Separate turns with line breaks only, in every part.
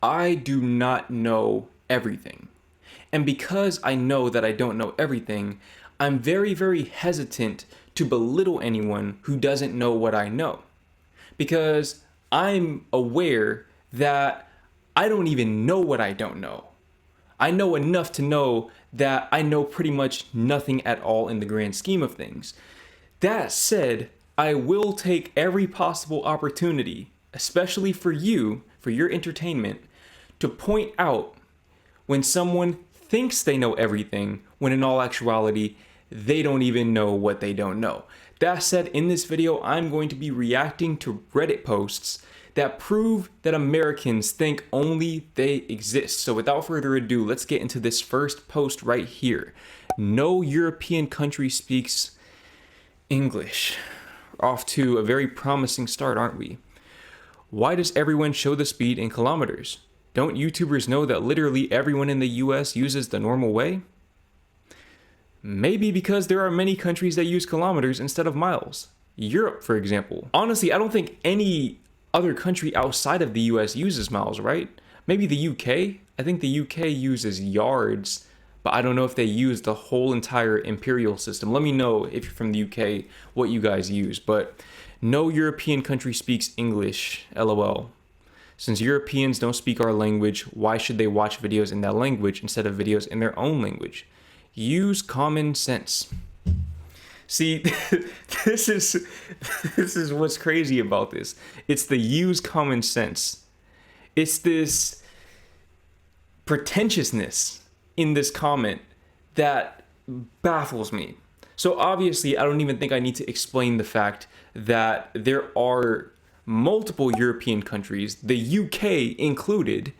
I do not know everything. And because I know that I don't know everything, I'm very, very hesitant to belittle anyone who doesn't know what I know. Because I'm aware that I don't even know what I don't know. I know enough to know that I know pretty much nothing at all in the grand scheme of things. That said, I will take every possible opportunity, especially for you, for your entertainment, to point out when someone thinks they know everything, when in all actuality, they don't even know what they don't know. That said, in this video, I'm going to be reacting to Reddit posts that prove that Americans think only they exist. So without further ado, let's get into this first post right here. No European country speaks English. Off to a very promising start, aren't we? Why does everyone show the speed in kilometers? Don't YouTubers know that literally everyone in the US uses the normal way? Maybe because there are many countries that use kilometers instead of miles. Europe, for example. Honestly, I don't think any other country outside of the US uses miles, right? Maybe the UK? I think the UK uses yards, but I don't know if they use the whole entire imperial system. Let me know if you're from the UK what you guys use, but no European country speaks English, LOL. Since Europeans don't speak our language, why should they watch videos in that language instead of videos in their own language? Use common sense. See, this is what's crazy about this. It's the use common sense. It's this pretentiousness in this comment that baffles me. So obviously, I don't even think I need to explain the fact that there are multiple European countries, the UK included,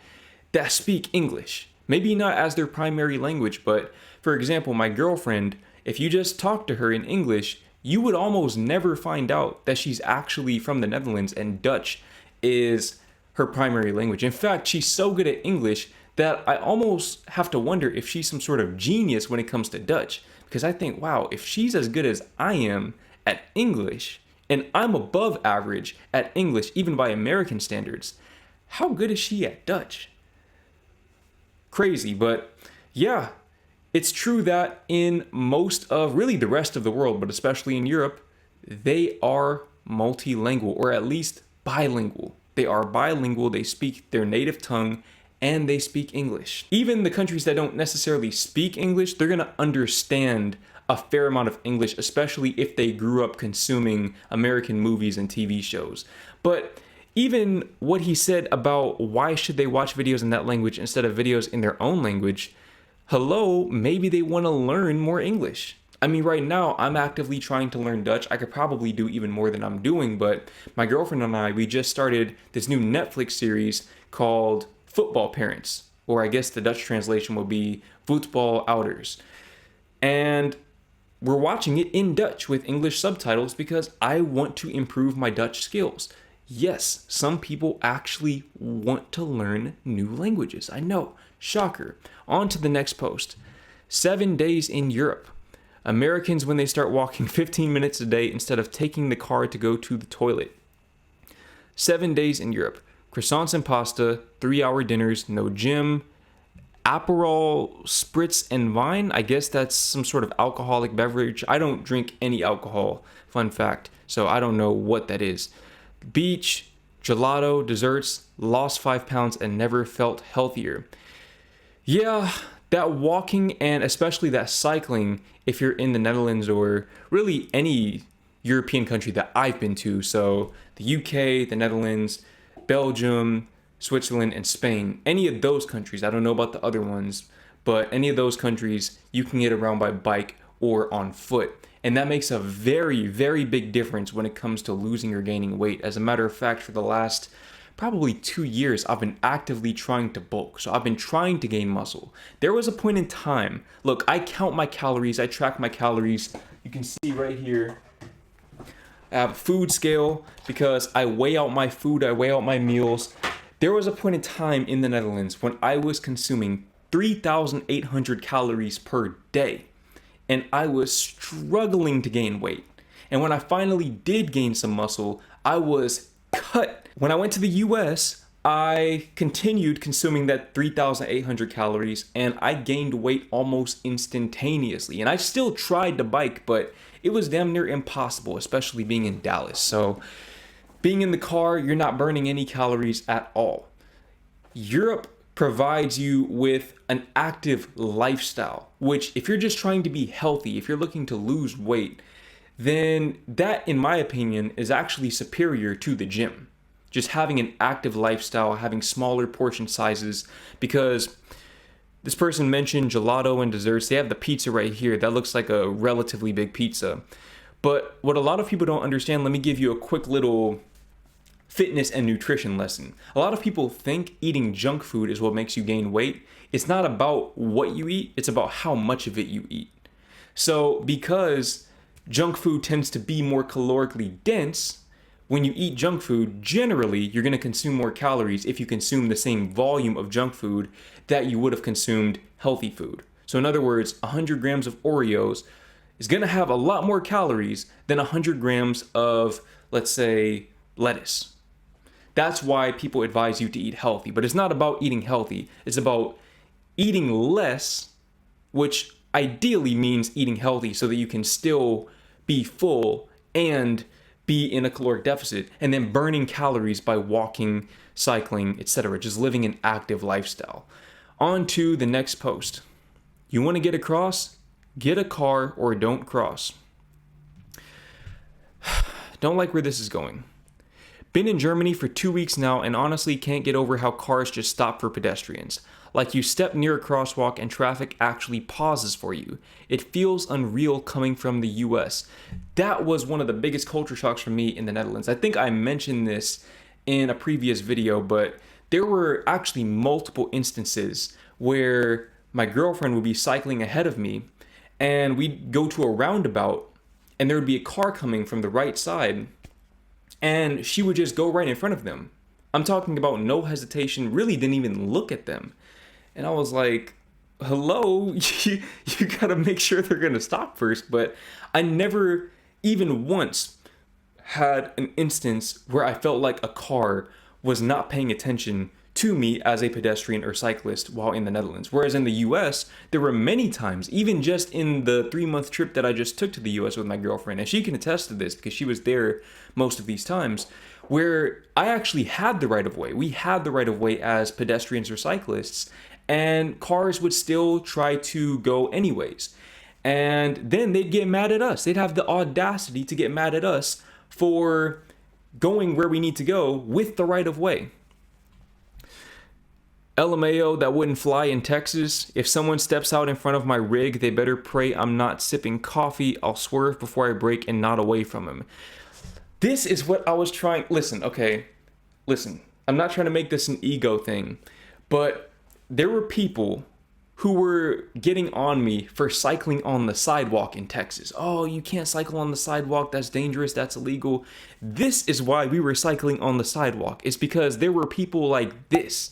that speak English. Maybe not as their primary language, but for example, my girlfriend, if you just talk to her in English, you would almost never find out that she's actually from the Netherlands and Dutch is her primary language. In fact, she's so good at English that I almost have to wonder if she's some sort of genius when it comes to Dutch. Because I think, wow, if she's as good as I am at English, and I'm above average at English, even by American standards, how good is she at Dutch? Crazy, but yeah, it's true that in most of really the rest of the world, but especially in Europe, they are multilingual, or at least bilingual. They are bilingual, they speak their native tongue, and they speak English. Even the countries that don't necessarily speak English, they're gonna understand a fair amount of English, especially if they grew up consuming American movies and TV shows. But even what he said about why should they watch videos in that language instead of videos in their own language, hello, maybe they want to learn more English. I mean, right now, I'm actively trying to learn Dutch. I could probably do even more than I'm doing, but my girlfriend and I, we just started this new Netflix series called Football Parents, or I guess the Dutch translation will be Voetbal Ouders. And we're watching it in Dutch with English subtitles because I want to improve my Dutch skills. Yes, some people actually want to learn new languages. I know, shocker. On to the next post. 7 days in Europe. Americans when they start walking 15 minutes a day instead of taking the car to go to the toilet. 7 days in Europe. Croissants and pasta, 3-hour dinners, no gym, Aperol, Spritz, and wine. I guess that's some sort of alcoholic beverage. I don't drink any alcohol, fun fact, so I don't know what that is. Beach, gelato, desserts, lost 5 pounds and never felt healthier. Yeah, that walking and especially that cycling, if you're in the Netherlands or really any European country that I've been to, so the UK, the Netherlands, Belgium, Switzerland, and Spain, any of those countries, I don't know about the other ones, but any of those countries, you can get around by bike or on foot. And that makes a very, very big difference when it comes to losing or gaining weight. As a matter of fact, for the last probably 2 years, I've been actively trying to bulk. So I've been trying to gain muscle. There was a point in time, look, I count my calories, I track my calories. You can see right here, I have a food scale because I weigh out my food, I weigh out my meals. There was a point in time in the Netherlands when I was consuming 3,800 calories per day, and I was struggling to gain weight. And when I finally did gain some muscle, I was cut. When I went to the US, I continued consuming that 3,800 calories and I gained weight almost instantaneously. And I still tried to bike, but it was damn near impossible, especially being in Dallas. So being in the car, you're not burning any calories at all. Europe provides you with an active lifestyle, which if you're just trying to be healthy, if you're looking to lose weight, then that, in my opinion, is actually superior to the gym. Just having an active lifestyle, having smaller portion sizes, because this person mentioned gelato and desserts. They have the pizza right here. That looks like a relatively big pizza. But what a lot of people don't understand, let me give you a quick little fitness and nutrition lesson. A lot of people think eating junk food is what makes you gain weight. It's not about what you eat, it's about how much of it you eat. So because junk food tends to be more calorically dense, when you eat junk food, generally you're going to consume more calories if you consume the same volume of junk food that you would have consumed healthy food. So in other words, 100 grams of Oreos is going to have a lot more calories than 100 grams of, let's say, lettuce. That's why people advise you to eat healthy. But it's not about eating healthy. It's about eating less, which ideally means eating healthy so that you can still be full and be in a caloric deficit, and then burning calories by walking, cycling, etc. Just living an active lifestyle. On to the next post. You want to get across? Get a car or don't cross. Don't like where this is going. Been in Germany for 2 weeks now and honestly can't get over how cars just stop for pedestrians. Like you step near a crosswalk and traffic actually pauses for you. It feels unreal coming from the US. That was one of the biggest culture shocks for me in the Netherlands. I think I mentioned this in a previous video, but there were actually multiple instances where my girlfriend would be cycling ahead of me and we'd go to a roundabout and there would be a car coming from the right side and she would just go right in front of them. I'm talking about no hesitation, really didn't even look at them. And I was like, hello, you gotta make sure they're gonna stop first. But I never even once had an instance where I felt like a car was not paying attention to me as a pedestrian or cyclist while in the Netherlands. Whereas in the US, there were many times, even just in the 3-month trip that I just took to the US with my girlfriend, and she can attest to this because she was there most of these times, where I actually had the right of way. We had the right of way as pedestrians or cyclists, and cars would still try to go anyways. And then they'd get mad at us. They'd have the audacity to get mad at us for going where we need to go with the right of way. LMAO, that wouldn't fly in Texas. If someone steps out in front of my rig, they better pray I'm not sipping coffee. I'll swerve before I brake and not away from him. This is what I was trying. Listen, I'm not trying to make this an ego thing, but there were people who were getting on me for cycling on the sidewalk in Texas. Oh, you can't cycle on the sidewalk. That's dangerous. That's illegal. This is why we were cycling on the sidewalk. It's because there were people like this.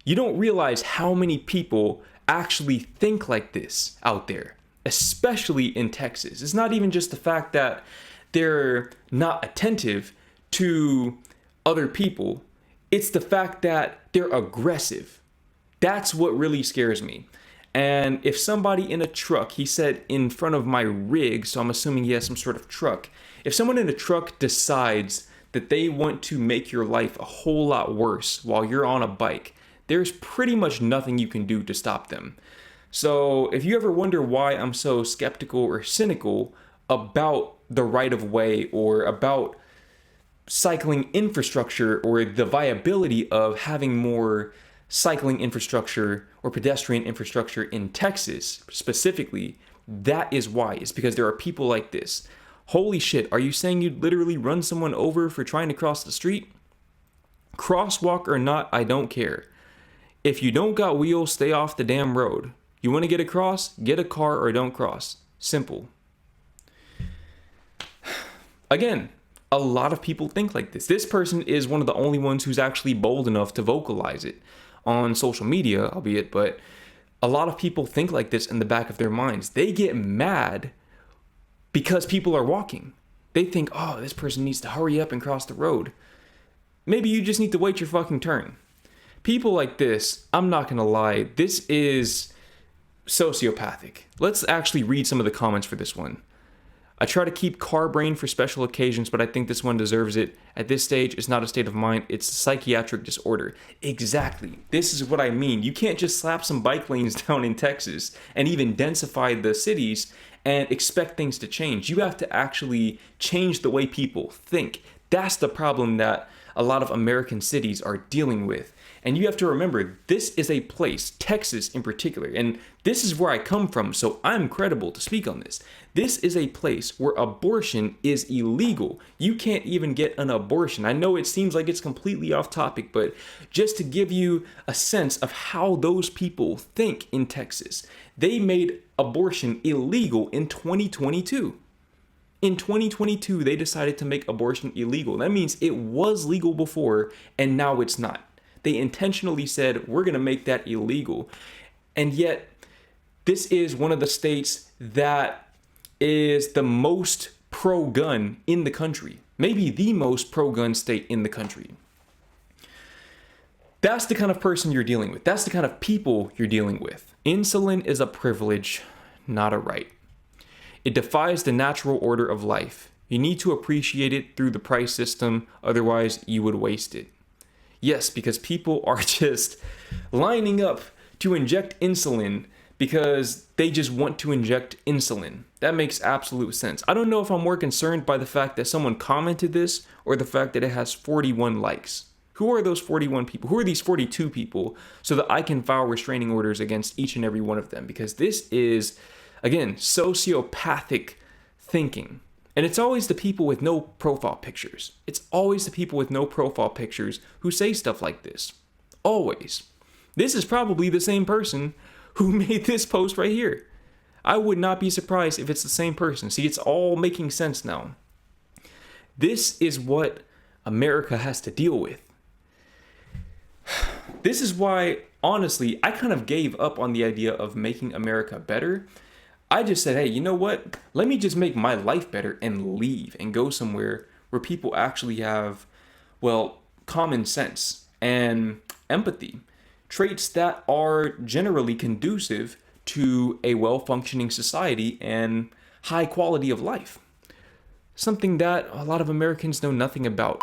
You don't realize how many people actually think like this out there, especially in Texas. It's not even just the fact that they're not attentive to other people. It's the fact that they're aggressive. That's what really scares me. And if somebody in a truck, he said in front of my rig, so I'm assuming he has some sort of truck. If someone in a truck decides that they want to make your life a whole lot worse while you're on a bike, there's pretty much nothing you can do to stop them. So if you ever wonder why I'm so skeptical or cynical about the right of way or about cycling infrastructure or the viability of having more cycling infrastructure or pedestrian infrastructure in Texas specifically, that is why. It's because there are people like this. Holy shit, are you saying you'd literally run someone over for trying to cross the street? Crosswalk or not, I don't care. If you don't got wheels, stay off the damn road. You want to get across? Get a car or don't cross. Simple. Again, a lot of people think like this. This person is one of the only ones who's actually bold enough to vocalize it on social media, albeit, but a lot of people think like this in the back of their minds. They get mad because people are walking. They think, oh, this person needs to hurry up and cross the road. maybe you just need to wait your fucking turn. People like this, I'm not gonna lie, this is sociopathic. Let's actually read some of the comments for this one. I try to keep car brain for special occasions, but I think this one deserves it. At this stage, it's not a state of mind, it's a psychiatric disorder. Exactly. This is what I mean. You can't just slap some bike lanes down in Texas and even densify the cities and expect things to change. You have to actually change the way people think. That's the problem that a lot of American cities are dealing with. And you have to remember, this is a place, Texas in particular, and this is where I come from, so I'm credible to speak on this. This is a place where abortion is illegal. You can't even get an abortion. I know it seems like it's completely off topic, but just to give you a sense of how those people think in Texas, they made abortion illegal in 2022. In 2022, they decided to make abortion illegal. That means it was legal before, and now it's not. They intentionally said, we're going to make that illegal. And yet, this is one of the states that is the most pro-gun in the country. Maybe the most pro-gun state in the country. That's the kind of person you're dealing with. That's the kind of people you're dealing with. Insulin is a privilege, not a right. It defies the natural order of life. You need to appreciate it through the price system, otherwise you would waste it. Yes, because people are just lining up to inject insulin because they just want to inject insulin. That makes absolute sense. I don't know if I'm more concerned by the fact that someone commented this or the fact that it has 41 likes. Who are those 41 people? Who are these 42 people so that I can file restraining orders against each and every one of them? Because this is, again, sociopathic thinking. And it's always the people with no profile pictures. It's always the people with no profile pictures who say stuff like this. Always. This is probably the same person who made this post right here. I would not be surprised if it's the same person. See, it's all making sense now. This is what America has to deal with. This is why, honestly, I kind of gave up on the idea of making America better. I just said, hey, you know what? Let me just make my life better and leave and go somewhere where people actually have, well, common sense and empathy, traits that are generally conducive to a well-functioning society and high quality of life. Something that a lot of Americans know nothing about.